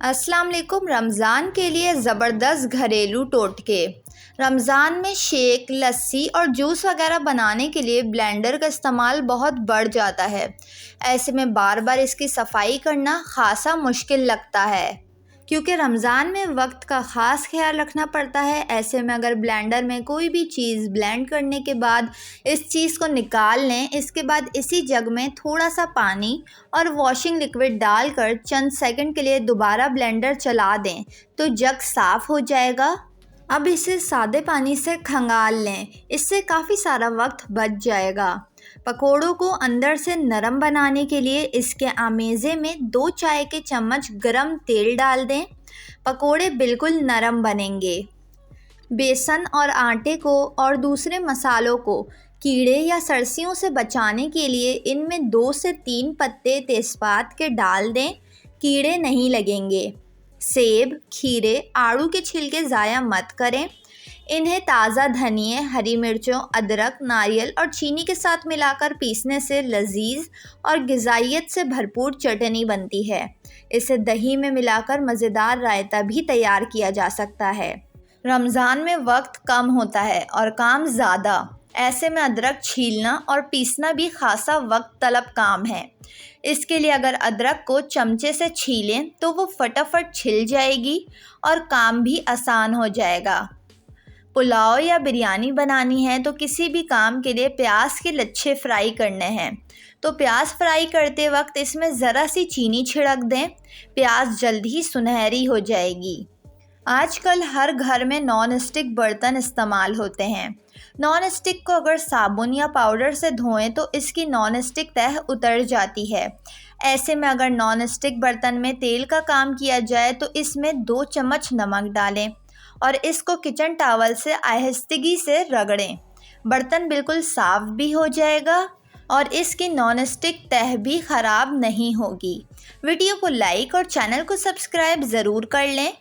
अस्सलाम वालेकुम। रमज़ान के लिए ज़बरदस्त घरेलू टोटके। रमज़ान में शेक, लस्सी और जूस वगैरह बनाने के लिए ब्लेंडर का इस्तेमाल बहुत बढ़ जाता है। ऐसे में बार बार इसकी सफाई करना ख़ासा मुश्किल लगता है, क्योंकि रमज़ान में वक्त का ख़ास ख्याल रखना पड़ता है। ऐसे में अगर ब्लेंडर में कोई भी चीज़ ब्लेंड करने के बाद इस चीज़ को निकाल लें, इसके बाद इसी जग में थोड़ा सा पानी और वॉशिंग लिक्विड डालकर चंद सेकंड के लिए दोबारा ब्लेंडर चला दें तो जग साफ़ हो जाएगा। अब इसे सादे पानी से खंगाल लें, इससे काफ़ी सारा वक्त बच जाएगा। पकोड़ों को अंदर से नरम बनाने के लिए इसके आमेज़े में 2 चाय के चम्मच गरम तेल डाल दें। पकोड़े बिल्कुल नरम बनेंगे। बेसन और आटे को और दूसरे मसालों को कीड़े या सरसियों से बचाने के लिए इनमें 2 से 3 पत्ते तेज़पात के डाल दें, कीड़े नहीं लगेंगे। सेब, खीरे, आड़ू के छिलके ज़ाया मत करें। इन्हें ताज़ा धनिए, हरी मिर्चों, अदरक, नारियल और चीनी के साथ मिलाकर पीसने से लजीज और ग़िज़ाइयत से भरपूर चटनी बनती है। इसे दही में मिलाकर मज़ेदार रायता भी तैयार किया जा सकता है। रमज़ान में वक्त कम होता है और काम ज़्यादा। ऐसे में अदरक छीलना और पीसना भी खासा वक्त तलब काम है। इसके लिए अगर अदरक को चमचे से छीलें तो वो फटाफट छिल जाएगी और काम भी आसान हो जाएगा। पुलाव या बिरयानी बनानी है तो किसी भी काम के लिए प्याज के लच्छे फ्राई करने हैं, तो प्याज फ्राई करते वक्त इसमें ज़रा सी चीनी छिड़क दें। प्याज जल्द ही सुनहरी हो जाएगी। आजकल हर घर में नॉन स्टिक बर्तन इस्तेमाल होते हैं। नॉन स्टिक को अगर साबुन या पाउडर से धोएं तो इसकी नॉन स्टिक तह उतर जाती है। ऐसे में अगर नॉन स्टिक बर्तन में तेल का काम किया जाए तो इसमें 2 चम्मच नमक डालें और इसको किचन टॉवल से आहिस्तगी से रगड़ें। बर्तन बिल्कुल साफ़ भी हो जाएगा और इसकी नॉन स्टिक तह भी ख़राब नहीं होगी। वीडियो को लाइक और चैनल को सब्सक्राइब ज़रूर कर लें।